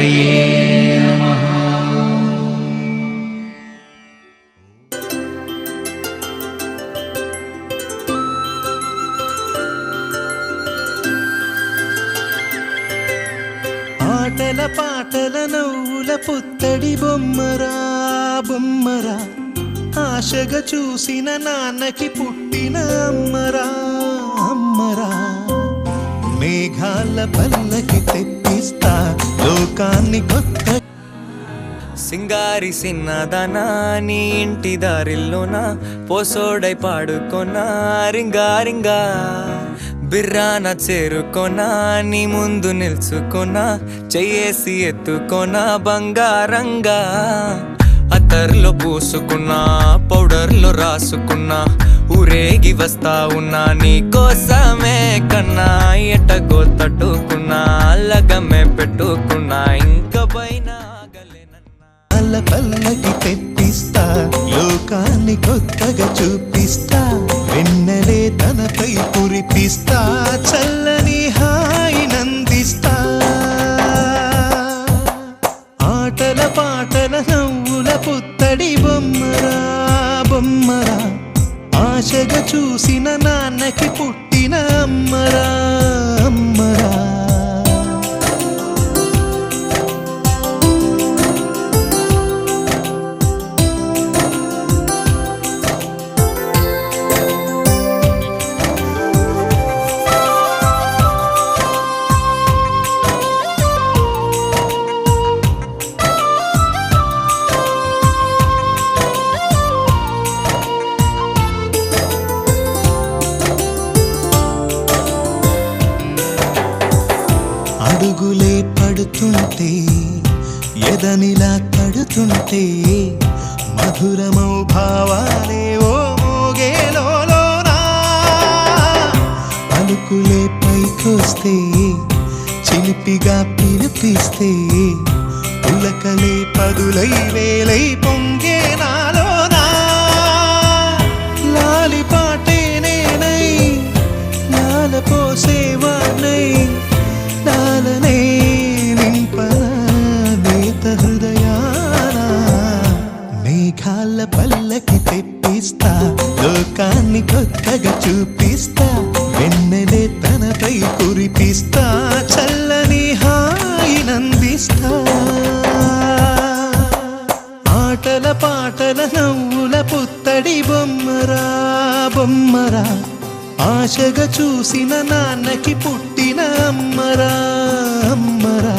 గణపతయే నమః. ఆటల పాటల నవ్వుల పుత్తడి బొమ్మరా బొమ్మరా, ఆశగా చూసిన నాన్నకి పుట్టిన అమ్మరా అమ్మరా. మేఘాల పల్లకి తెప్పిస్తా లోకాన్ని కొత్త. సింగారి సిన్నదనా నీ ఇంటి దారిల్లోన పోసోడై పాడుకొనా రింగా రింగా. బిర్రాన చేరుకొనా నీ ముందు నిల్చుకొనా చెయ్యేసి ఎత్తుకొనా బంగారంగా. అత్తర్లో పూసుకున్నా పౌడర్లో రాసుకున్నా ఊరేగి వస్తా ఉన్నా నీ కోసమే కన్నా. ఎటగో తట్టుకున్నా లగమే పెట్టుకున్నా ఇంక పైన పల్లకి తెప్పిస్తా లోకాన్ని కొత్తగా చూపిస్తా. వెన్నెలే తనపై కురిపిస్తా చల్లని హాయి నందిస్తా. ఆటల పాటల నవ్వుల పుత్తడి బొమ్మరా బొమ్మరా, ఆశగా చూసిన నాన్నకి పుట్టిన అమ్మరా అమ్మరా. అడుగులే పడుతుంటే ఎదనిలా తడుతుంటే మధురమౌ భావాలే ఓ మోగేలోనా. పలుకులే పైకొస్తే చిలిపిగా పిలిపిస్తే పులకలే పదులై వేలై పొంగే నాలోనా. లాలి పాటే నేనై లాల పోసేవాణ్ణై లాలనే నింపనా నేత హృదయాన. మేఘాల పల్లకి తెప్పిస్తా లోకాన్ని కొత్తగా చూపిస్తా. వెన్నెలే తనపై కురిపిస్తా చల్లని హాయి నందిస్తా. ఆటల పాటల నవ్వుల పుత్తడి బొమ్మరా బొమ్మరా, ఆశగా చూసిన నాన్నకి పుట్టిన అమ్మరా అమ్మరా.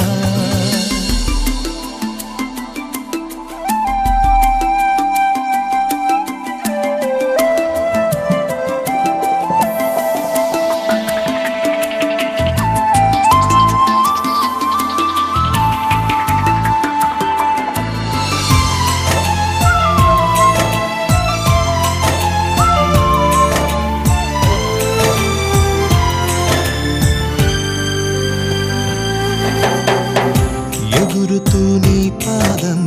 ఎగురుతూ నీ పాదం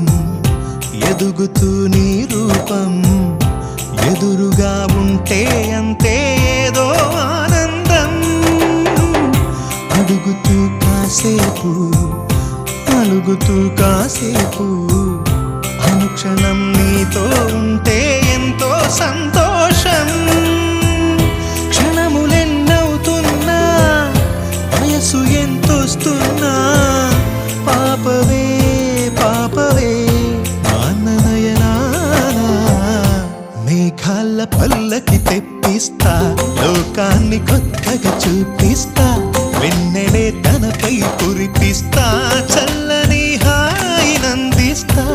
ఎదుగుతూ నీ రూపం ఎదురుగా ఉంటే అంతే ఏదో ఆనందం. అడుగుతూ కాసేపు అలుగుతూ కాసేపు అనుక్షణం నీతో ఉంటే ఎంతో సంతోషం. క్షణములెన్నవుతున్నా వయసు ఎంతొస్తున్నా పాపవే పాపవే మాననయనానా. మేఘాల పల్లకి తెప్పిస్తా లోకాన్ని కొత్తగా చూపిస్తా. వెన్నెలే తనపై కురిపిస్తా చల్లని హాయి నందిస్తా.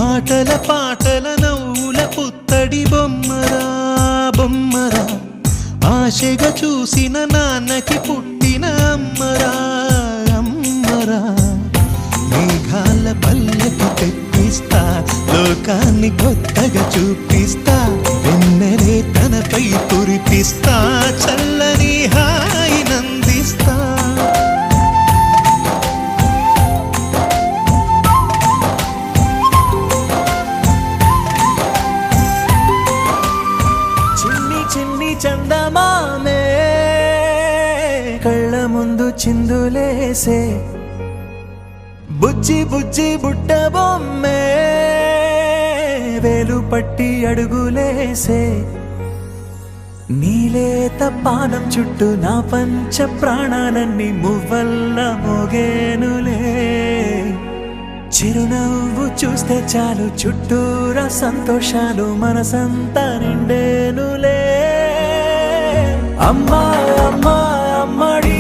ఆటల పాటల నవ్వుల పుత్తడి బొమ్మరా బొమ్మరా, ఆశగా చూసిన నాన్నకి పుట్టిన అమ్మరా అమ్మరా. మేఘాల పల్లకి తెప్పిస్తా లోకాన్ని కొత్తగా చూపిస్తా. వెన్నెలే తనపై కురిపిస్తా చల్లని హాయి నందిస్తా. చిన్ని చిన్ని చందమామే కళ్ళ ముందు చిందులేసే బుజ్జి బుజ్జి బుట్ట బొమ్మే వేలు పట్టి అడుగులేసే నీలేత పానం చుట్టూ నా పంచ ప్రాణాలన్నీ మువ్వల్ల మోగేనులే చిరునవ్వు చూస్తే చాలు చుట్టూరా సంతోషాలు మనసంతా నిండేనులే అమ్మా అమ్మా అమ్మడి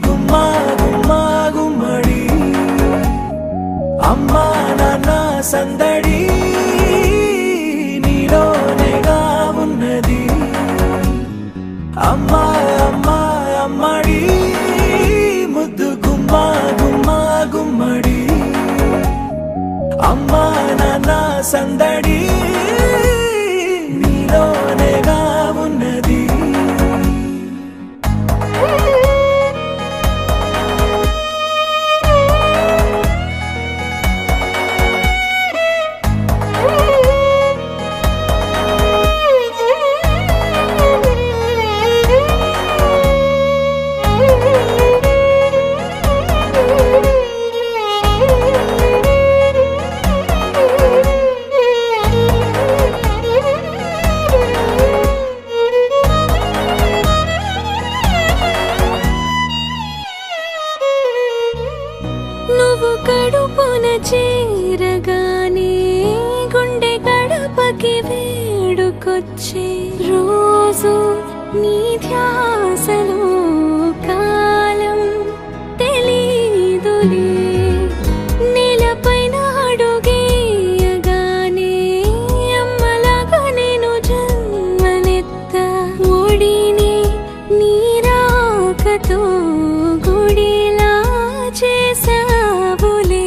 గుమ్మా గుమ్మా గుమ్మడి అమ్మా నాన్న సందడి నీలోనేగా ఉన్నది అమ్మా అమ్మా అమ్మడి ముద్దు గుమ్మా గుమ్మా గుమ్మడి అమ్మా నాన్న సందడి నీలోనేగా ఉన్నది నువ్వు కడుపున చేరగానే గుండె గడపకి వేడుకొచ్చే రోజు నీ ధ్యాసలో కాలం తెలీదులే నేలపైన అడుగేయగానే అమ్మలాగా నేను జన్మనెత్త ఒడిని నీ రాకతో గుడిలా చేసావులే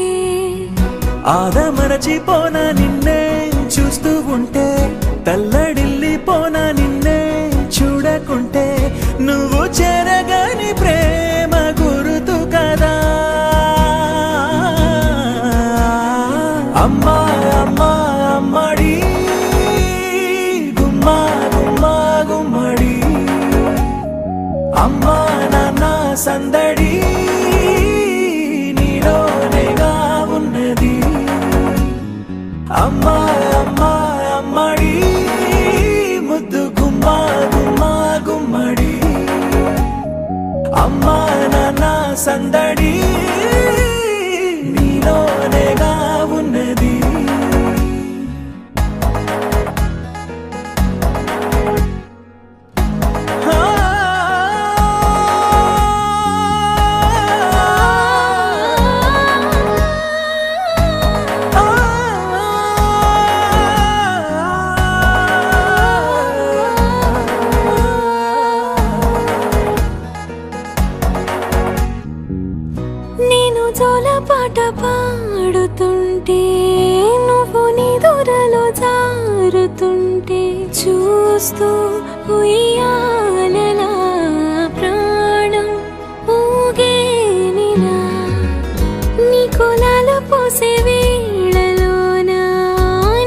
ఆదమరచిపోనా నిన్నే చూస్తూ ఉంటే తల్లడిల్లిపోనా నిన్నే చూడకుంటే నువ్వు చెరగని ప్రేమ గురుతు కదా అమ్మా అమ్మా అమ్మడి గుమ్మా గుమ్మా గుమ్మడి అమ్మా నాన్న సందడి నీలోనేగా ఉన్నది అమ్మా అమ్మా అమ్మడి ముద్దు గుమ్మా గుమ్మా గుమ్మడి అమ్మా నాన్న సందడి నీలోనేగా ఉన్నది నేను జోలపాట పాడుతుంటే నువ్వు నీ దూరలో జారుతుంటే చూస్తూ ఉయ్యాలలా ప్రాణం ఊగేనిలా నీ కులాలు పోసే వేళలోనా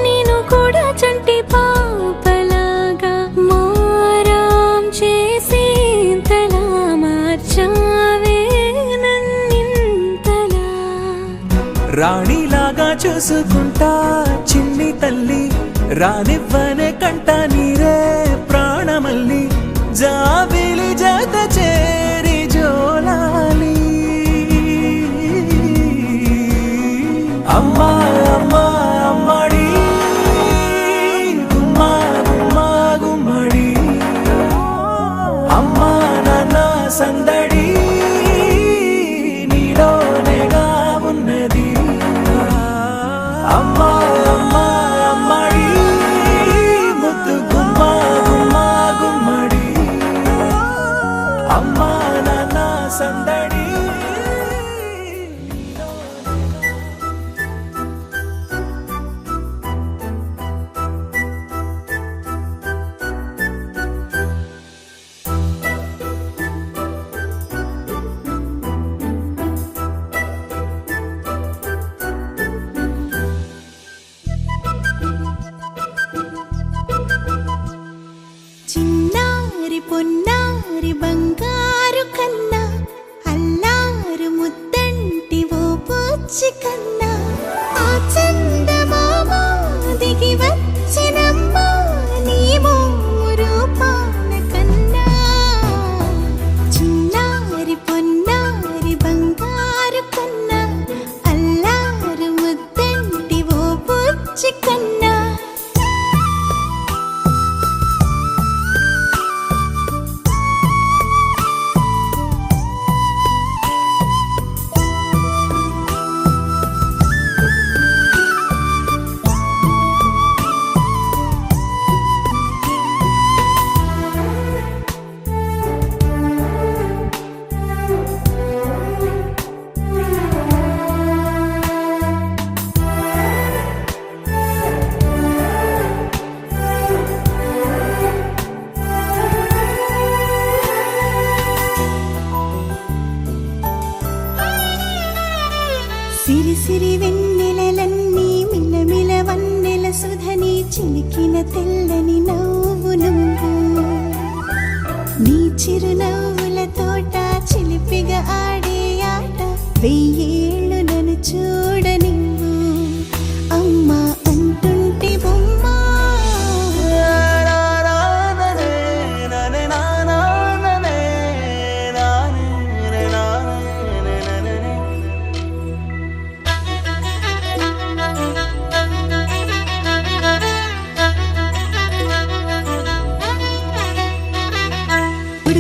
నేను కూడా చంటి పాపలాగా మారాం చేసేంతలా మార్చావే నన్నింతలా రాణిలాగా చూసుకుంటా చిన్ని తల్లి రానివ్వనే కంట నీరే ప్రాణమల్లి జాబిలి జత చేరి జోలాలి అమ్మా అమ్మా అమ్మడి గుమ్మా గుమ్మా గుమ్మడి అమ్మా నాన్న సందడి నీలోనేగా ఉన్నది అమ్మా అమ్మా అమ్మడి ముద్దు గుమ్మా గుమ్మా గుమ్మడి అమ్మా నాన్న సందడి చిన్నారి పొన్నారి బంగారు చిరునవ్వుల తోట చిలిపిగా ఆడే ఆట వెయ్యేళ్ళు నన్ను చూడనివ్వు అమ్మా అంటుంటే బొమ్మ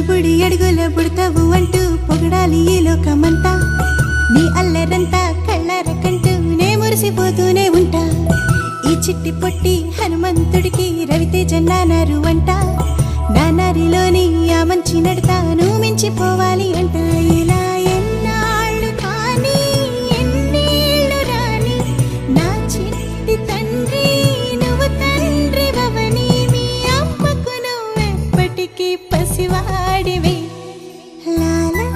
బుడి అడుగుల బుడతావు అంటూ పొగడాలి ఈ లోకమంతా నీ అల్లరంతా కళ్ళార కంటూ నే మురిసిపోతూనే ఉంటా ఈ చిట్టి పొట్టి హనుమంతుడికి రవితేజ నానారు అంట నానారిలోని ఆ మంచి నడతాను మించిపోవాలి అంట ఇలా ఎన్నాళ్ళు కానీ ఎన్నేళ్ళు రాని నా చిట్టి తండ్రి నువ్వు తండ్రి భవని మీ అమ్మకు నువ్వెప్పటికీ పసివాడివి లాలా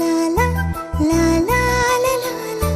లాలా లాలా లాలా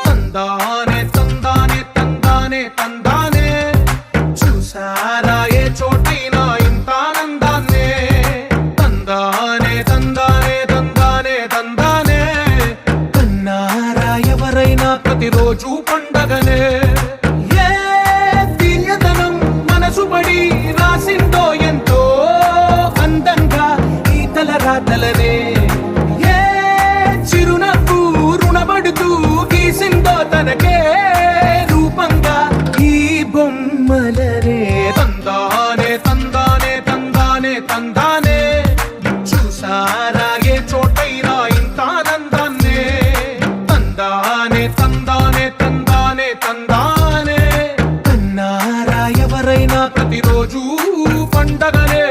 తందానే తందానే తందానే తందానే చూసారా ఏ చోటైనా ఇంత ఆనందాన్నే తందానే తందానే తందానే తందానే కన్నారా ఎవరైనా ప్రతిరోజు పండగనే ఏ తీయదనం మనసు పడి రాసిందో ఎంతో అందంగా ఈ తలరాతలనే ఏ చిరునవ్వు రుణపడుతూ గీసిందో తనకే రూపంగా ఈ బొమ్మలనే తందానే తందానే తందానే తందానే చూసారా ఏ చోటైనా ఇంత ఆనందాన్నే తందానే తందానే తందానే తందానే కన్నారా ఎవరైనా ప్రతిరోజు పండగనే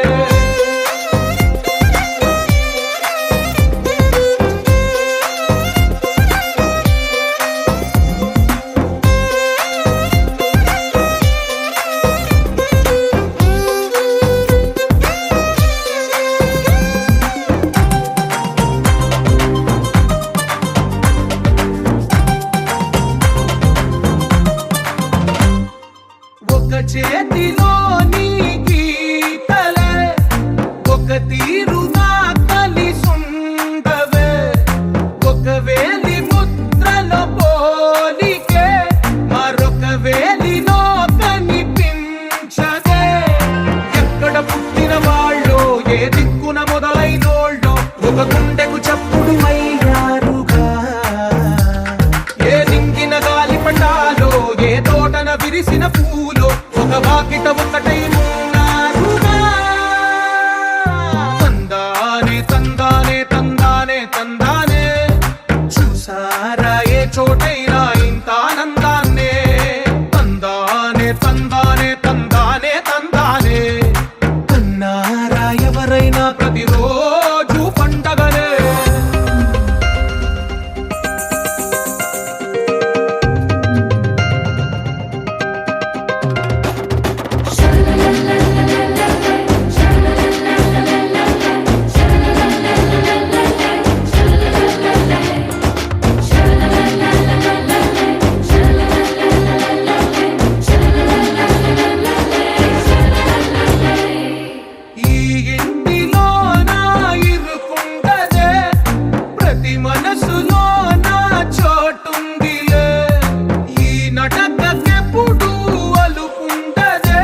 ఒక చేతిలో నీ గీతలే ఒక తీరుగా కలిసుండవే ఒక వేలి ముద్రల పోలికే మరొక వేలిలో కనిపించదే ఎక్కడ పుట్టిన వాళ్ళో ఏ దిక్కున మొదలైనోళ్ళో ఒక గుండెకు చప్పుడు అయ్యారుగా ఏ దింగిన గాలి పటాలో ఏ తోటన విరిసిన పూలో ఒక వాకిట ఒకటై ఉన్నారుగా తందానే తందానే తందానే తందానే చూసారా ఏ చోటైనా ఇంత ఆనందాన్నే తందానే తందానే తందానే తందానే కన్నారా ఎవరైనా ప్రతిరోజు పండగనే ఈ ఇంటిలో నా ఇరుకుండదే ప్రతి మనసులో నా చోటుందిలే ఈ నటకెప్పుడు అలుపుండదే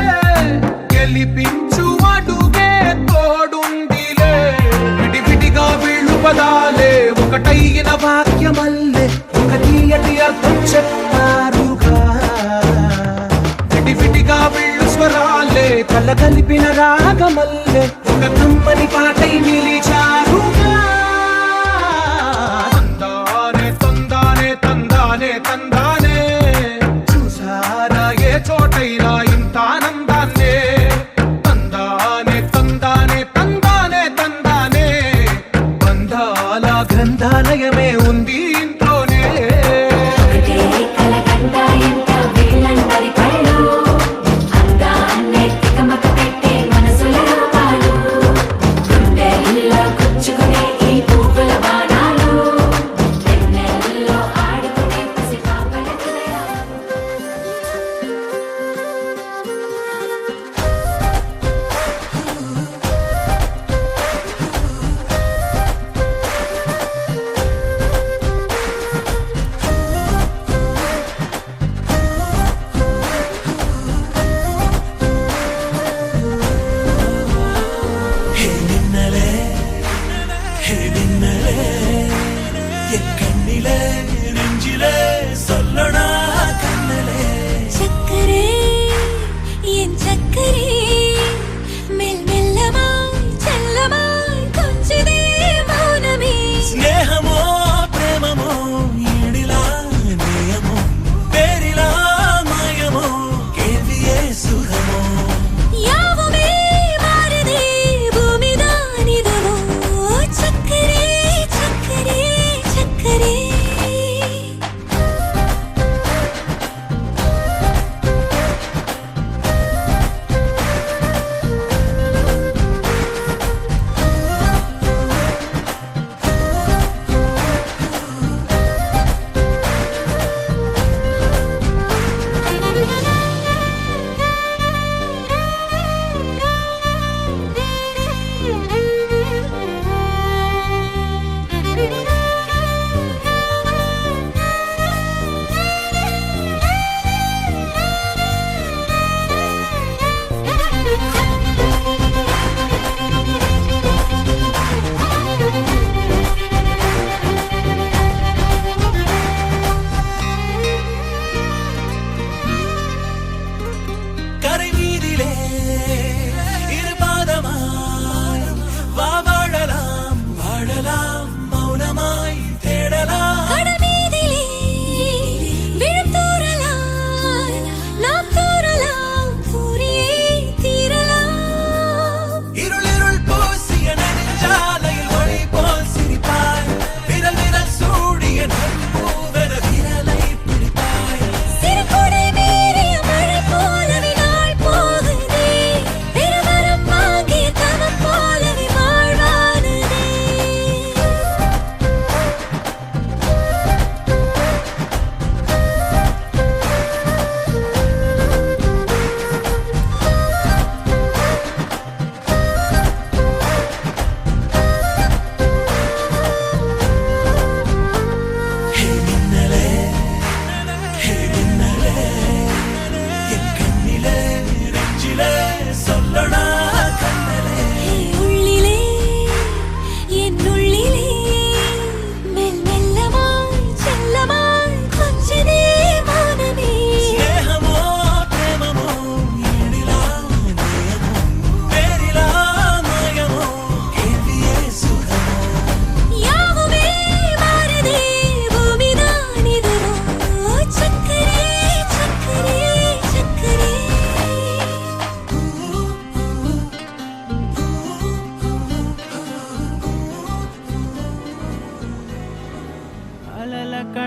గెలిపించు అడుగే తోడుందిలే విడివిడిగా వీళ్ళు పదాలే ఒకటైన వాక్యమల్లే ఒక తీయటి అర్థం చెప్పారుగా విడివిడిగా వీళ్ళు స్వరాలే కల కలిపిన రాగమల్లే ఒక కమ్మని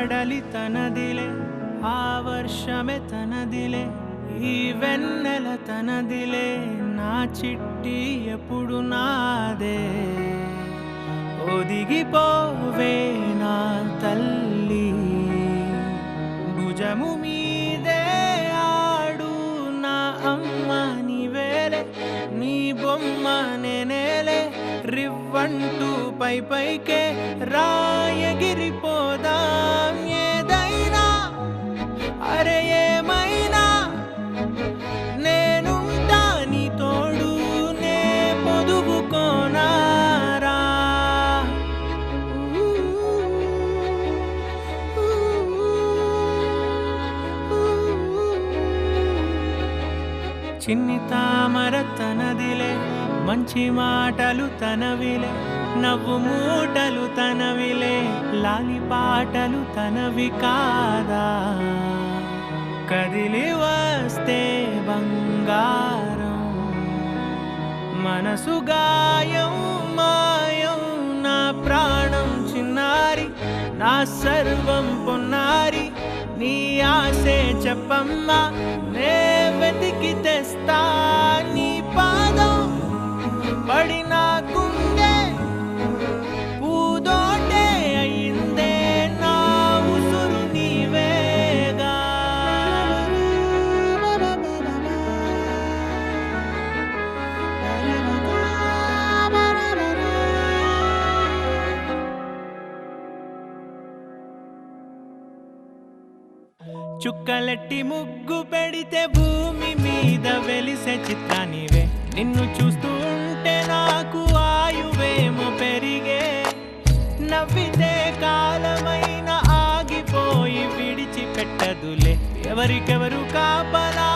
కడలి తనదిలే ఆ వర్షమే తనదిలే ఈ వెన్నెల తనదిలే నా చిట్టి ఎప్పుడు నాదే ఒదిగిపోవే నా తల్లి భుజము మీదే ఆడు నా అమ్మ నీవేలే నీ బొమ్మ నేనేలే రివ్వంటూ పై పైకే రాయగిరిపోదాం ఏదైనా అరే ఏమైనా నేనుంటా నీ తోడు నే పొదుగుకోనారా చిన్ని తామర తనదిలే మంచి మాటలు తనవిలే నవ్వు మూటలు తనవిలే లాలి పాటలు తనవి కాదా కదిలి వస్తే బంగారం మనసు గాయం మాయం నా ప్రాణం చిన్నారి నా సర్వం పొన్నారి నీ ఆశే చెప్పమ్మా నే వెతికి తెస్తా నీ పాదం పడి నా గుండె పూదోటే అయిందే నా ఉసురు నీవేగా చుక్కలెట్టి ముగ్గు పెడితే భూమి మీద వెలిసే చిత్రానివే నిన్ను చూస్తూ ఉంటే నాకు ఆయువేమో పెరిగే నవ్వితే కాలమైన ఆగిపోయి విడిచిపెట్టదులే ఎవరికెవరు కాపలా